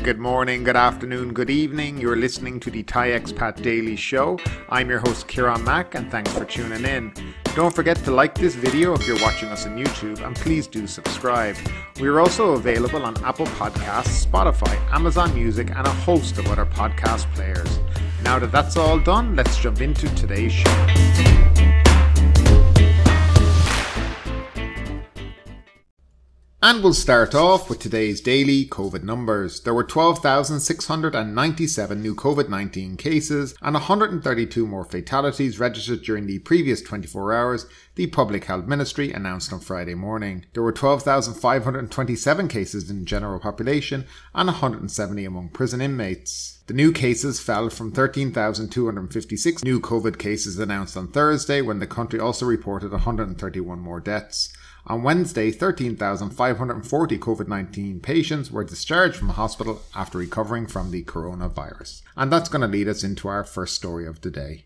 Good morning, good afternoon, good evening. You're listening to the Thai Expat Daily Show. I'm your host Kieran Mack and thanks for tuning in. Don't forget to like this video if you're watching us on YouTube and please do subscribe. We are also available on Apple Podcasts, Spotify, Amazon Music and a host of other podcast players. Now that that's all done, let's jump into today's show. And we'll start off with today's daily COVID numbers. There were 12,697 new COVID-19 cases and 132 more fatalities registered during the previous 24 hours, the Public Health Ministry announced on Friday morning. There were 12,527 cases in the general population and 170 among prison inmates. The new cases fell from 13,256 new COVID cases announced on Thursday, when the country also reported 131 more deaths. On Wednesday, 13,540 COVID-19 patients were discharged from hospital after recovering from the coronavirus. And that's going to lead us into our first story of the day.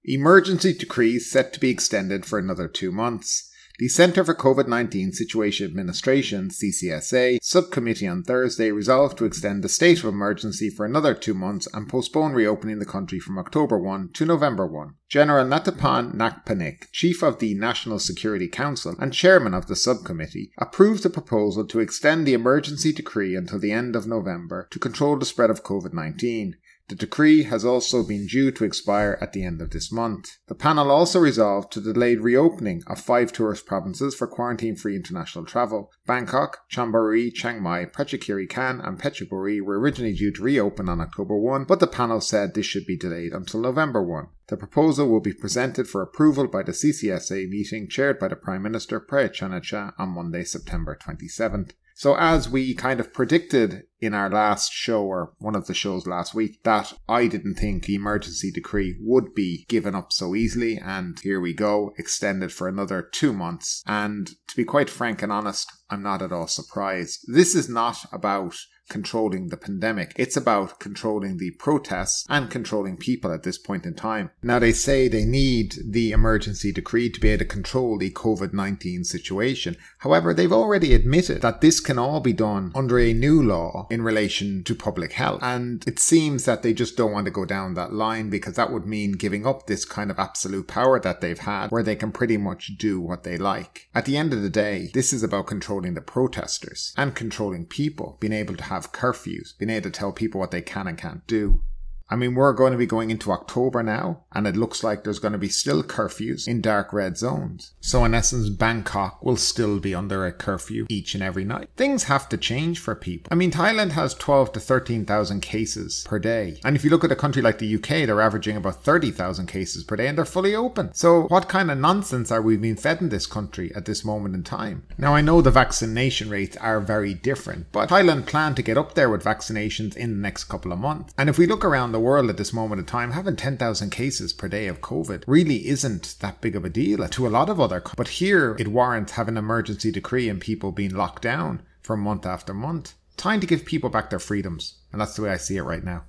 Emergency decrees set to be extended for another 2 months. The Centre for COVID-19 Situation Administration, CCSA, subcommittee on Thursday resolved to extend the state of emergency for another 2 months and postpone reopening the country from October 1 to November 1. General Natapan Nakpanik, Chief of the National Security Council and Chairman of the subcommittee, approved the proposal to extend the emergency decree until the end of November to control the spread of COVID-19. The decree has also been due to expire at the end of this month. The panel also resolved to delay reopening of 5 tourist provinces for quarantine-free international travel. Bangkok, Chonburi, Chiang Mai, Prachuapkhirian and Phetchaburi were originally due to reopen on October 1, but the panel said this should be delayed until November 1. The proposal will be presented for approval by the CCSA meeting chaired by the Prime Minister Prayut Chan-o-cha on Monday, September 27th. So as we kind of predicted in our last show, or one of the shows last week, that I didn't think the emergency decree would be given up so easily, and here we go, extended for another 2 months. And to be quite frank and honest, I'm not at all surprised. This is not about controlling the pandemic. It's about controlling the protests and controlling people at this point in time. Now, they say they need the emergency decree to be able to control the COVID-19 situation. However, they've already admitted that this can all be done under a new law in relation to public health. And it seems that they just don't want to go down that line, because that would mean giving up this kind of absolute power that they've had, where they can pretty much do what they like. At the end of the day, this is about controlling the protesters and controlling people, being able to have curfews, being able to tell people what they can and can't do. I mean, we're going to be going into October now, and it looks like there's going to be still curfews in dark red zones. So in essence, Bangkok will still be under a curfew each and every night. Things have to change for people. I mean, Thailand has 12 to 13,000 cases per day. And if you look at a country like the UK, they're averaging about 30,000 cases per day and they're fully open. So what kind of nonsense are we being fed in this country at this moment in time? Now, I know the vaccination rates are very different, but Thailand plan to get up there with vaccinations in the next couple of months. And if we look around the world at this moment in time, having 10,000 cases per day of COVID really isn't that big of a deal to a lot of other countries. But here it warrants having an emergency decree and people being locked down for month after month. Time to give people back their freedoms, and that's the way I see it right now.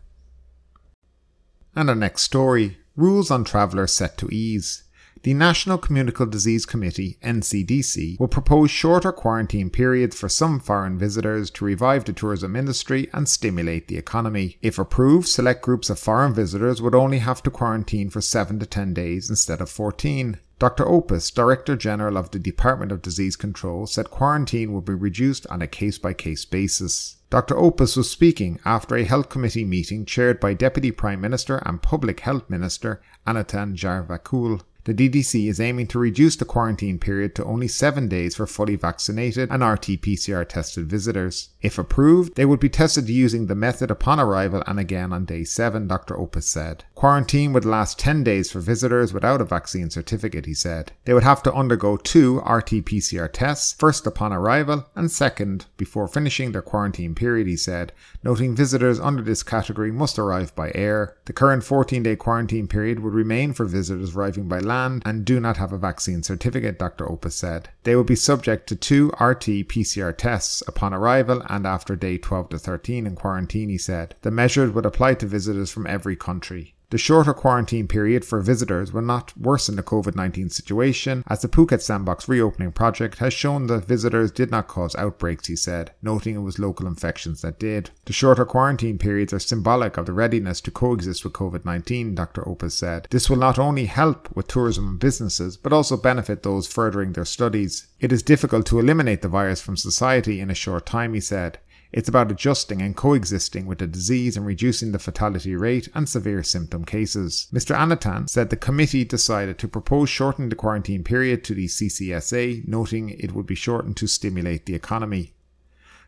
And our next story, rules on travellers set to ease. The National Communicable Disease Committee, NCDC, will propose shorter quarantine periods for some foreign visitors to revive the tourism industry and stimulate the economy. If approved, select groups of foreign visitors would only have to quarantine for 7 to 10 days instead of 14. Dr. Opus, Director General of the Department of Disease Control, said quarantine would be reduced on a case-by-case basis. Dr. Opus was speaking after a health committee meeting chaired by Deputy Prime Minister and Public Health Minister Anatan Jarvakul. The DDC is aiming to reduce the quarantine period to only 7 days for fully vaccinated and RT-PCR tested visitors. If approved, they would be tested using the method upon arrival and again on day 7, Dr. Opus said. Quarantine would last 10 days for visitors without a vaccine certificate, he said. They would have to undergo 2 RT-PCR tests, first upon arrival and second before finishing their quarantine period, he said, noting visitors under this category must arrive by air. The current 14-day quarantine period would remain for visitors arriving by land and do not have a vaccine certificate, Dr. Opus said. They will be subject to 2 RT-PCR tests upon arrival and after day 12 to 13 in quarantine, he said. The measures would apply to visitors from every country. The shorter quarantine period for visitors will not worsen the COVID-19 situation, as the Phuket Sandbox reopening project has shown that visitors did not cause outbreaks, he said, noting it was local infections that did. The shorter quarantine periods are symbolic of the readiness to coexist with COVID-19, Dr. Opus said. This will not only help with tourism and businesses, but also benefit those furthering their studies. It is difficult to eliminate the virus from society in a short time, he said. It's about adjusting and coexisting with the disease and reducing the fatality rate and severe symptom cases. Mr. Anatan said the committee decided to propose shortening the quarantine period to the CCSA, noting it would be shortened to stimulate the economy.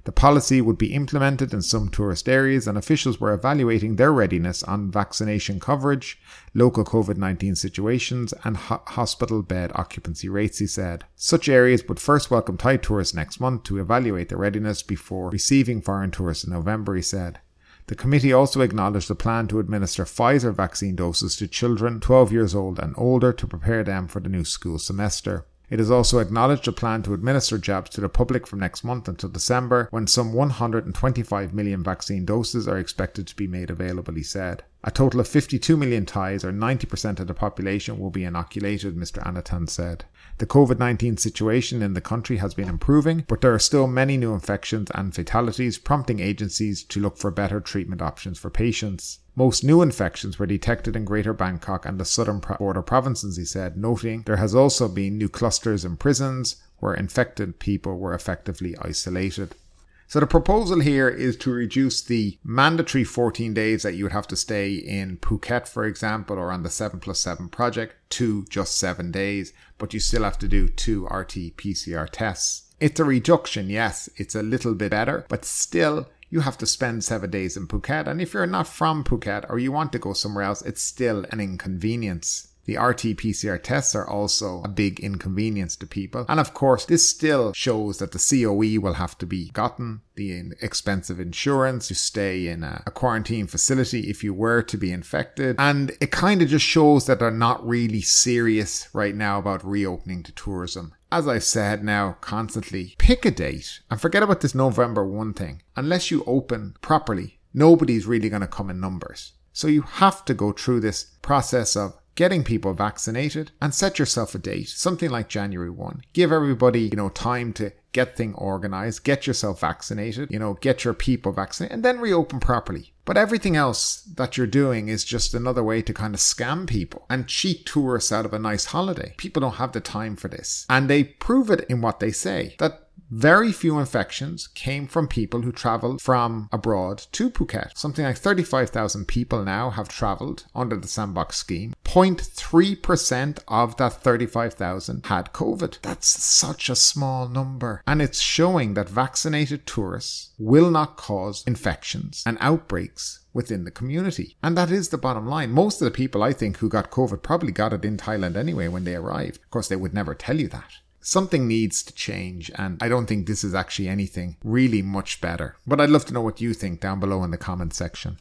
The policy would be implemented in some tourist areas, and officials were evaluating their readiness on vaccination coverage, local COVID-19 situations, and hospital bed occupancy rates, he said. Such areas would first welcome Thai tourists next month to evaluate their readiness before receiving foreign tourists in November, he said. The committee also acknowledged the plan to administer Pfizer vaccine doses to children 12 years old and older to prepare them for the new school semester. It has also acknowledged a plan to administer jabs to the public from next month until December, when some 125 million vaccine doses are expected to be made available, he said. A total of 52 million Thais, or 90% of the population, will be inoculated, Mr. Anatan said. The COVID-19 situation in the country has been improving, but there are still many new infections and fatalities, prompting agencies to look for better treatment options for patients. Most new infections were detected in Greater Bangkok and the southern border provinces, he said, noting there has also been new clusters in prisons where infected people were effectively isolated. So the proposal here is to reduce the mandatory 14 days that you would have to stay in Phuket, for example, or on the 7+7 project to just 7 days, but you still have to do 2 RT-PCR tests. It's a reduction, yes, it's a little bit better, but still you have to spend 7 days in Phuket, and if you're not from Phuket or you want to go somewhere else, it's still an inconvenience. The RT-PCR tests are also a big inconvenience to people. And of course, this still shows that the COE will have to be gotten, the expensive insurance to stay in a quarantine facility if you were to be infected. And it kind of just shows that they're not really serious right now about reopening to tourism. As I've said now constantly, pick a date and forget about this November 1 thing. Unless you open properly, nobody's really going to come in numbers. So you have to go through this process of getting people vaccinated and set yourself a date, something like January 1. Give everybody, time to get things organized, get yourself vaccinated, get your people vaccinated, and then reopen properly. But everything else that you're doing is just another way to kind of scam people and cheat tourists out of a nice holiday. People don't have the time for this. And they prove it in what they say, that very few infections came from people who travelled from abroad to Phuket. Something like 35,000 people now have travelled under the Sandbox scheme. 0.3% of that 35,000 had COVID. That's such a small number. And it's showing that vaccinated tourists will not cause infections and outbreaks within the community. And that is the bottom line. Most of the people I think who got COVID probably got it in Thailand anyway when they arrived. Of course, they would never tell you that. Something needs to change, and I don't think this is actually anything really much better. But I'd love to know what you think down below in the comment section.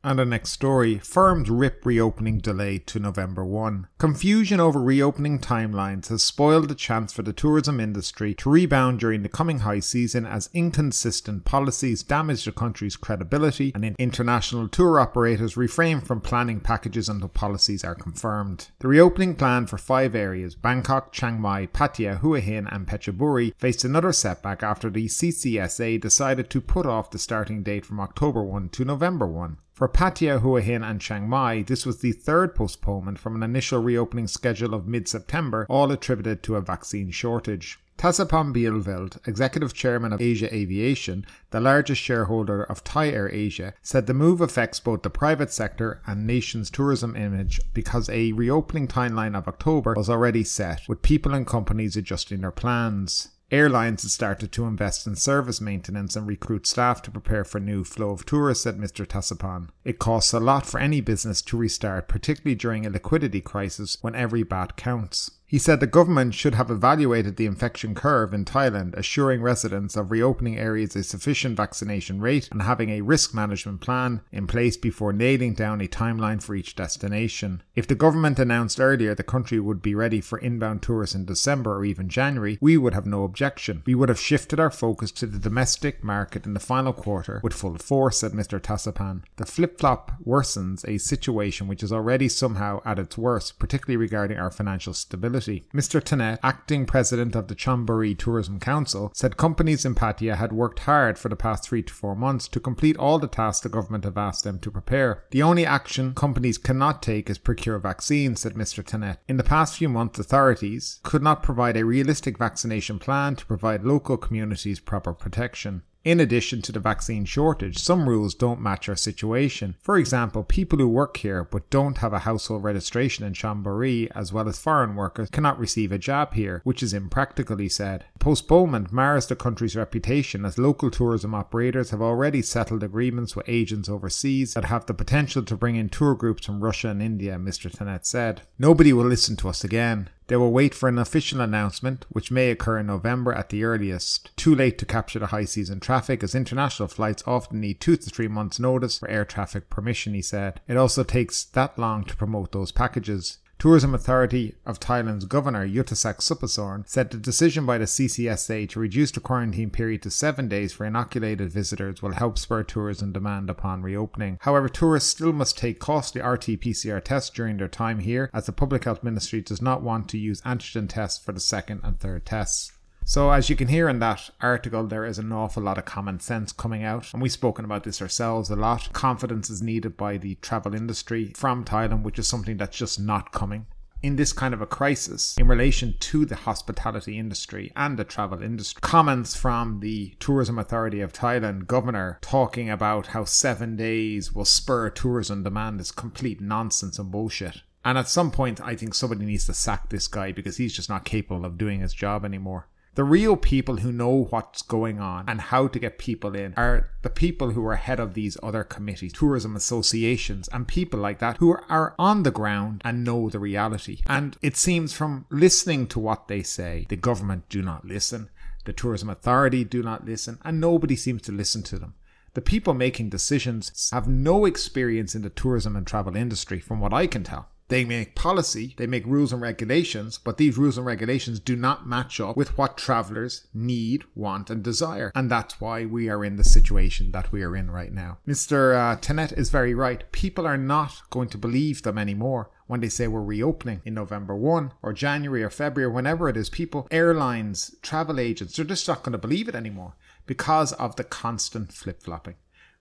And the next story, firms rip reopening delayed to November 1. Confusion over reopening timelines has spoiled the chance for the tourism industry to rebound during the coming high season, as inconsistent policies damage the country's credibility and international tour operators refrain from planning packages until policies are confirmed. The reopening plan for 5 areas, Bangkok, Chiang Rai, Pattaya, Hua Hin and Phetchaburi, faced another setback after the CCSA decided to put off the starting date from October 1 to November 1. For Pattaya, Hua Hin and Chiang Mai, this was the third postponement from an initial reopening schedule of mid-September, all attributed to a vaccine shortage. Tassapan Bielveld, Executive Chairman of Asia Aviation, the largest shareholder of Thai Air Asia, said the move affects both the private sector and nation's tourism image because a reopening timeline of October was already set, with people and companies adjusting their plans. Airlines had started to invest in service maintenance and recruit staff to prepare for new flow of tourists, said Mr. Tassapan. It costs a lot for any business to restart, particularly during a liquidity crisis when every baht counts. He said the government should have evaluated the infection curve in Thailand, assuring residents of reopening areas a sufficient vaccination rate and having a risk management plan in place before nailing down a timeline for each destination. If the government announced earlier the country would be ready for inbound tourists in December or even January, we would have no objection. We would have shifted our focus to the domestic market in the final quarter with full force, said Mr. Tassapan. The flip-flop worsens a situation which is already somehow at its worst, particularly regarding our financial stability. Mr. Tenet, acting president of the Chonburi Tourism Council, said companies in Pattaya had worked hard for the past 3 to 4 months to complete all the tasks the government have asked them to prepare. The only action companies cannot take is procure vaccines, said Mr. Tenet. In the past few months, authorities could not provide a realistic vaccination plan to provide local communities proper protection. In addition to the vaccine shortage, some rules don't match our situation. For example, people who work here but don't have a household registration in Chonburi, as well as foreign workers, cannot receive a job here, which is impractical, he said. Postponement mars the country's reputation as local tourism operators have already settled agreements with agents overseas that have the potential to bring in tour groups from Russia and India, Mr. Tenet said. Nobody will listen to us again. They will wait for an official announcement, which may occur in November at the earliest. Too late to capture the high season traffic, as international flights often need 2 to 3 months' notice for air traffic permission, he said. It also takes that long to promote those packages. Tourism Authority of Thailand's Governor Yuttasak Supasorn said the decision by the CCSA to reduce the quarantine period to 7 days for inoculated visitors will help spur tourism demand upon reopening. However, tourists still must take costly RT-PCR tests during their time here, as the Public Health Ministry does not want to use antigen tests for the second and third tests. So as you can hear in that article, there is an awful lot of common sense coming out, and we've spoken about this ourselves a lot. Confidence is needed by the travel industry from Thailand, which is something that's just not coming. In this kind of a crisis, in relation to the hospitality industry and the travel industry, comments from the Tourism Authority of Thailand governor talking about how 7 days will spur tourism demand is complete nonsense and bullshit. And at some point, I think somebody needs to sack this guy because he's just not capable of doing his job anymore. The real people who know what's going on and how to get people in are the people who are head of these other committees, tourism associations, and people like that who are on the ground and know the reality. And it seems from listening to what they say, the government do not listen, the tourism authority do not listen, and nobody seems to listen to them. The people making decisions have no experience in the tourism and travel industry, from what I can tell. They make policy, they make rules and regulations, but these rules and regulations do not match up with what travellers need, want and desire. And that's why we are in the situation that we are in right now. Mr. Tenet is very right. People are not going to believe them anymore when they say we're reopening in November 1 or January or February, whenever it is. People, airlines, travel agents, they're just not going to believe it anymore because of the constant flip-flopping.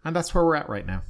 And that's where we're at right now.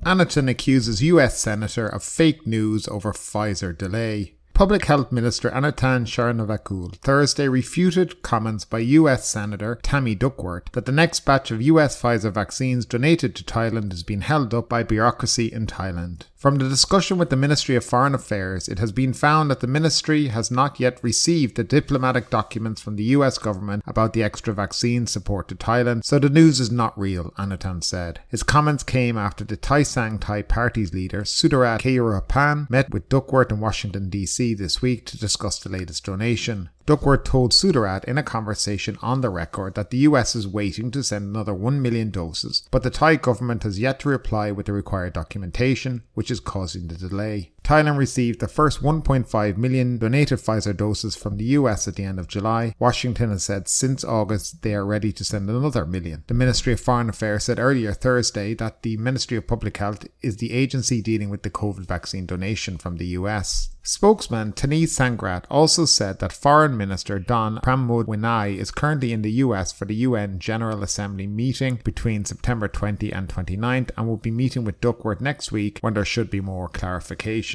Anaton accuses US Senator of fake news over Pfizer delay. Public Health Minister Anatan Sharnavakul Thursday refuted comments by US Senator Tammy Duckworth that the next batch of US Pfizer vaccines donated to Thailand is being held up by bureaucracy in Thailand. From the discussion with the Ministry of Foreign Affairs, it has been found that the ministry has not yet received the diplomatic documents from the US government about the extra vaccine support to Thailand, so the news is not real, Anatan said. His comments came after the Thai Sang Thai Party's leader, Sudarat Keyuraphan, met with Duckworth in Washington, D.C. this week to discuss the latest donation. Duckworth told Sudarat in a conversation on the record that the US is waiting to send another 1 million doses, but the Thai government has yet to reply with the required documentation, which is causing the delay. Thailand received the first 1.5 million donated Pfizer doses from the US at the end of July. Washington has said since August they are ready to send another million. The Ministry of Foreign Affairs said earlier Thursday that the Ministry of Public Health is the agency dealing with the COVID vaccine donation from the US. Spokesman Tanis Sangrat also said that Foreign Minister Don Pramudwinai is currently in the US for the UN General Assembly meeting between September 20 and 29th and will be meeting with Duckworth next week when there should be more clarification.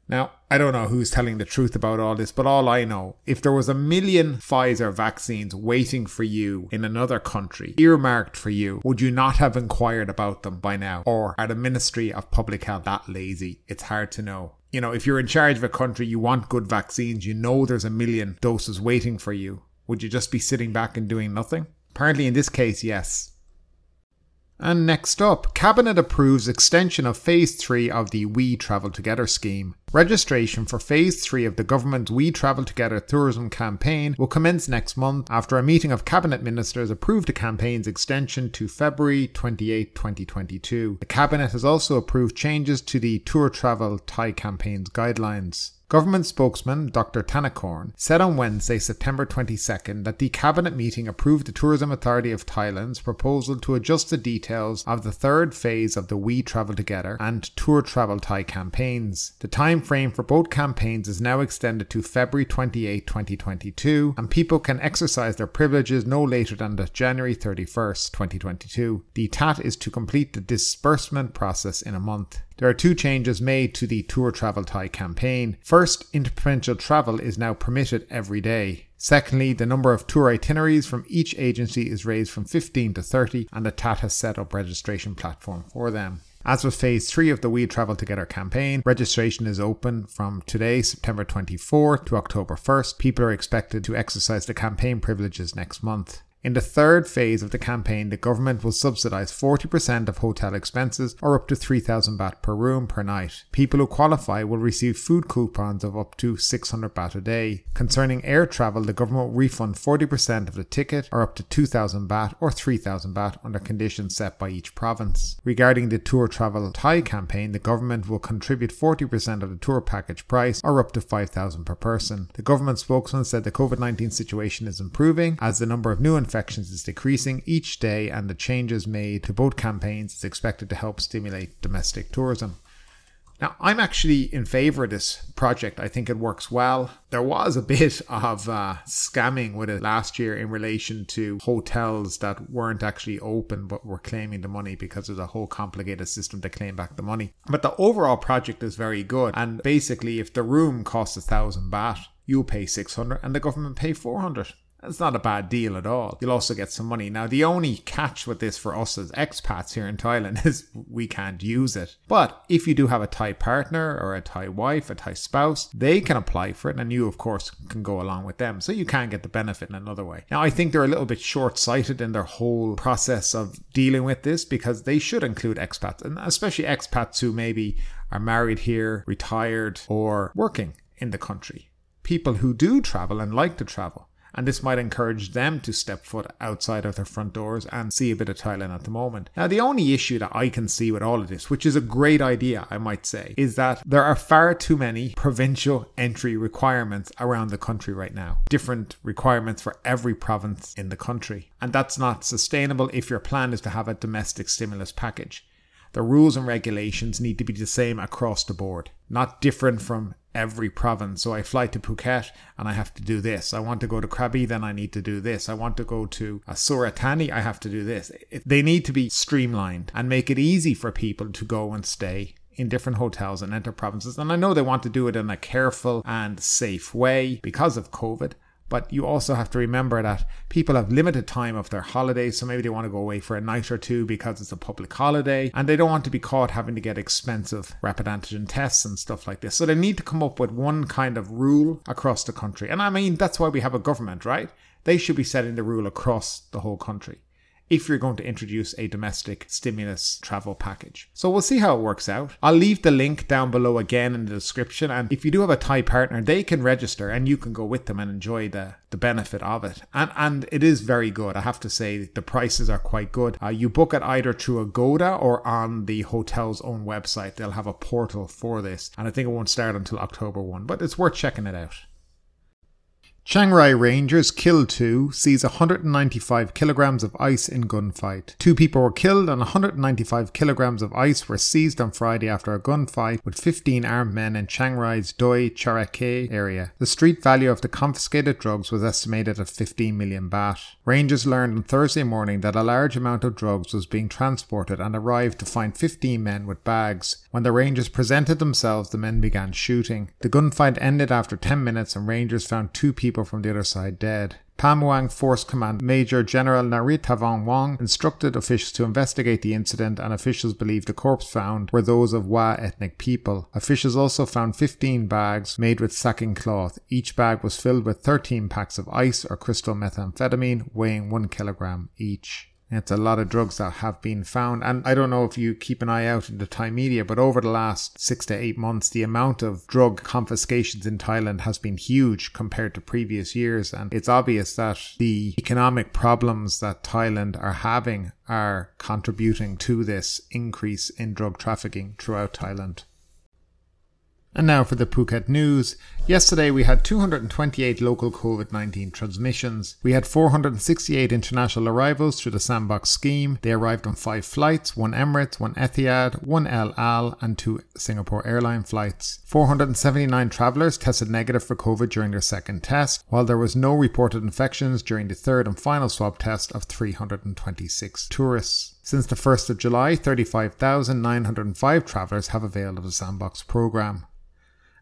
Now, I don't know who's telling the truth about all this, but all I know, if there was 1 million Pfizer vaccines waiting for you in another country, earmarked for you, would you not have inquired about them by now? Or are the Ministry of Public Health that lazy? It's hard to know. You know, if you're in charge of a country, you want good vaccines, you know there's 1 million doses waiting for you. Would you just be sitting back and doing nothing? Apparently in this case, yes. And next up, Cabinet approves extension of Phase 3 of the We Travel Together scheme. Registration for Phase 3 of the government's We Travel Together tourism campaign will commence next month after a meeting of Cabinet Ministers approved the campaign's extension to February 28, 2022. The Cabinet has also approved changes to the Tour Travel Thai campaign's guidelines. Government spokesman Dr. Thanakorn said on Wednesday, September 22nd, that the Cabinet meeting approved the Tourism Authority of Thailand's proposal to adjust the details of the third phase of the We Travel Together and Tour Travel Thai campaigns. The time frame for both campaigns is now extended to February 28, 2022, and people can exercise their privileges no later than January 31st, 2022. The TAT is to complete the disbursement process in a month. There are two changes made to the Tour Travel Thai campaign. First, interprovincial travel is now permitted every day. Secondly, the number of tour itineraries from each agency is raised from 15 to 30 and the TAT has set up registration platform for them. As with Phase 3 of the We Travel Together campaign, registration is open from today, September 24th to October 1st. People are expected to exercise the campaign privileges next month. In the third phase of the campaign, the government will subsidise 40% of hotel expenses or up to 3,000 baht per room per night. People who qualify will receive food coupons of up to 600 baht a day. Concerning air travel, the government will refund 40% of the ticket or up to 2,000 baht or 3,000 baht under conditions set by each province. Regarding the Tour Travel Thai campaign, the government will contribute 40% of the tour package price or up to 5,000 per person. The government spokesman said the COVID-19 situation is improving as the number of new infections is decreasing each day and the changes made to both campaigns is expected to help stimulate domestic tourism. Now, I'm actually in favour of this project. I think it works well. There was a bit of scamming with it last year in relation to hotels that weren't actually open but were claiming the money because there's a whole complicated system to claim back the money. But the overall project is very good. And basically, if the room costs 1,000 baht, you'll pay 600 and the government pay 400. That's not a bad deal at all. You'll also get some money. Now, the only catch with this for us as expats here in Thailand is we can't use it. But if you do have a Thai partner or a Thai wife, a Thai spouse, they can apply for it and you, of course, can go along with them. So you can get the benefit in another way. Now, I think they're a little bit short-sighted in their whole process of dealing with this because they should include expats, and especially expats who maybe are married here, retired, or working in the country. People who do travel and like to travel. And this might encourage them to step foot outside of their front doors and see a bit of Thailand at the moment. Now, the only issue that I can see with all of this, which is a great idea, I might say, is that there are far too many provincial entry requirements around the country right now. Different requirements for every province in the country. And that's not sustainable if your plan is to have a domestic stimulus package. The rules and regulations need to be the same across the board, not different from every province. So I fly to Phuket and I have to do this. I want to go to Krabi, then I need to do this. I want to go to Surat Thani, I have to do this. They need to be streamlined and make it easy for people to go and stay in different hotels and enter provinces. And I know they want to do it in a careful and safe way because of COVID. But you also have to remember that people have limited time of their holidays, so maybe they want to go away for a night or two because it's a public holiday, and they don't want to be caught having to get expensive rapid antigen tests and stuff like this. So they need to come up with one kind of rule across the country. And I mean, that's why we have a government, right? They should be setting the rule across the whole country if you're going to introduce a domestic stimulus travel package. So we'll see how it works out. I'll leave the link down below again in the description, and if you do have a Thai partner, they can register and you can go with them and enjoy the benefit of it. And it is very good. I have to say the prices are quite good. You book it either through Agoda or on the hotel's own website. They'll have a portal for this, and I think it won't start until October 1, but it's worth checking it out. Chiang Rai Rangers kill 2, seize 195 kilograms of ice in gunfight. 2 people were killed and 195 kilograms of ice were seized on Friday after a gunfight with 15 armed men in Chiang Rai's Doi Charake area. The street value of the confiscated drugs was estimated at 15 million baht. Rangers learned on Thursday morning that a large amount of drugs was being transported and arrived to find 15 men with bags. When the Rangers presented themselves, the men began shooting. The gunfight ended after 10 minutes and Rangers found 2 people from the other side dead. Pamuang Force Command Major General Narithavong Wong instructed officials to investigate the incident, and officials believe the corpses found were those of Wa ethnic people. Officials also found 15 bags made with sacking cloth. Each bag was filled with 13 packs of ice or crystal methamphetamine weighing 1 kilogram each. It's a lot of drugs that have been found, and I don't know if you keep an eye out in the Thai media, but over the last 6 to 8 months, the amount of drug confiscations in Thailand has been huge compared to previous years, and it's obvious that the economic problems that Thailand are having are contributing to this increase in drug trafficking throughout Thailand. And now for the Phuket news. Yesterday we had 228 local COVID-19 transmissions. We had 468 international arrivals through the Sandbox scheme. They arrived on 5 flights, 1 Emirates, 1 Etihad, 1 El Al and 2 Singapore Airline flights. 479 travellers tested negative for COVID during their second test, while there was no reported infections during the third and final swab test of 326 tourists. Since the 1st of July, 35,905 travellers have availed of the Sandbox programme.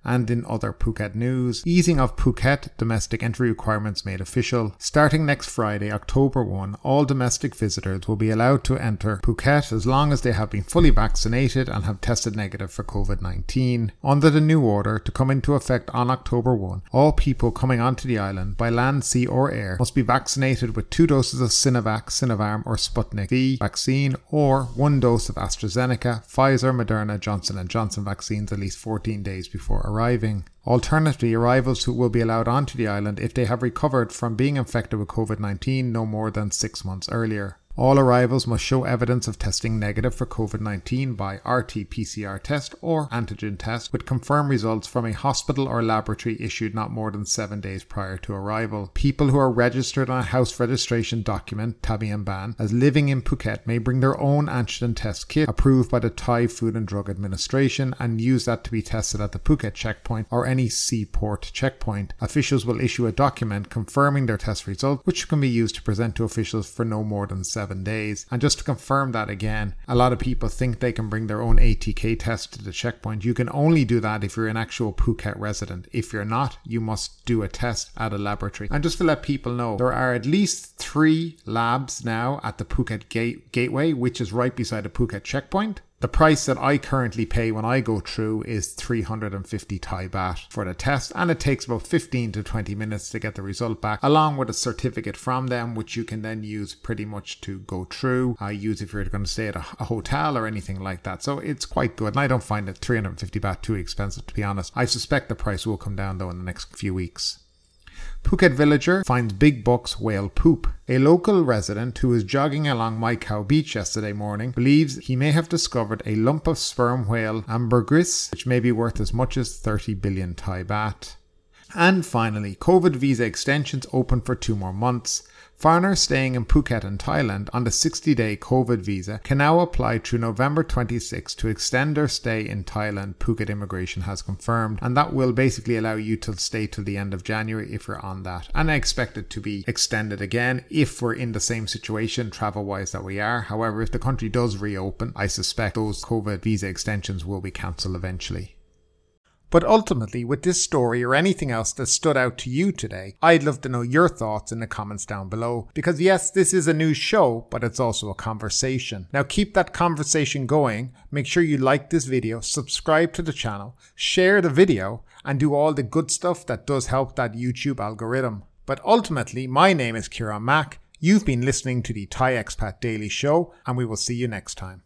And in other Phuket news, easing of Phuket domestic entry requirements made official. Starting next Friday, October 1, all domestic visitors will be allowed to enter Phuket as long as they have been fully vaccinated and have tested negative for COVID-19. Under the new order, to come into effect on October 1, all people coming onto the island by land, sea or air must be vaccinated with 2 doses of Sinovac, Sinopharm or Sputnik V vaccine or 1 dose of AstraZeneca, Pfizer, Moderna, Johnson & Johnson vaccines at least 14 days before arriving. Alternatively, arrivals who will be allowed onto the island if they have recovered from being infected with COVID-19 no more than 6 months earlier. All arrivals must show evidence of testing negative for COVID-19 by RT-PCR test or antigen test with confirmed results from a hospital or laboratory issued not more than 7 days prior to arrival. People who are registered on a house registration document, Tammy and Ban, as living in Phuket may bring their own antigen test kit approved by the Thai Food and Drug Administration and use that to be tested at the Phuket checkpoint or any seaport checkpoint. Officials will issue a document confirming their test result, which can be used to present to officials for no more than 7 days. And just to confirm that again, a lot of people think they can bring their own ATK test to the checkpoint. You can only do that if you're an actual Phuket resident. If you're not, you must do a test at a laboratory. And just to let people know, there are at least 3 labs now at the Phuket gateway, which is right beside the Phuket checkpoint. The price that I currently pay when I go through is 350 Thai baht for the test, and it takes about 15 to 20 minutes to get the result back, along with a certificate from them, which you can then use pretty much to go through. Use if you're going to stay at a hotel or anything like that. So it's quite good, and I don't find it 350 baht too expensive, to be honest. I suspect the price will come down though in the next few weeks. Phuket villager finds big bucks whale poop. A local resident who was jogging along Mai Khao Beach yesterday morning believes he may have discovered a lump of sperm whale ambergris, which may be worth as much as 30 billion Thai baht. And finally, COVID visa extensions open for 2 more months. Foreigners staying in Phuket and Thailand on the 60-day COVID visa can now apply through November 26 to extend their stay in Thailand, Phuket Immigration has confirmed, and that will basically allow you to stay till the end of January if you're on that. And I expect it to be extended again if we're in the same situation travel-wise that we are. However, if the country does reopen, I suspect those COVID visa extensions will be cancelled eventually. But ultimately, with this story or anything else that stood out to you today, I'd love to know your thoughts in the comments down below. Because yes, this is a news show, but it's also a conversation. Now keep that conversation going, make sure you like this video, subscribe to the channel, share the video, and do all the good stuff that does help that YouTube algorithm. But ultimately, my name is Kieran Mack, you've been listening to the Thai Expat Daily Show, and we will see you next time.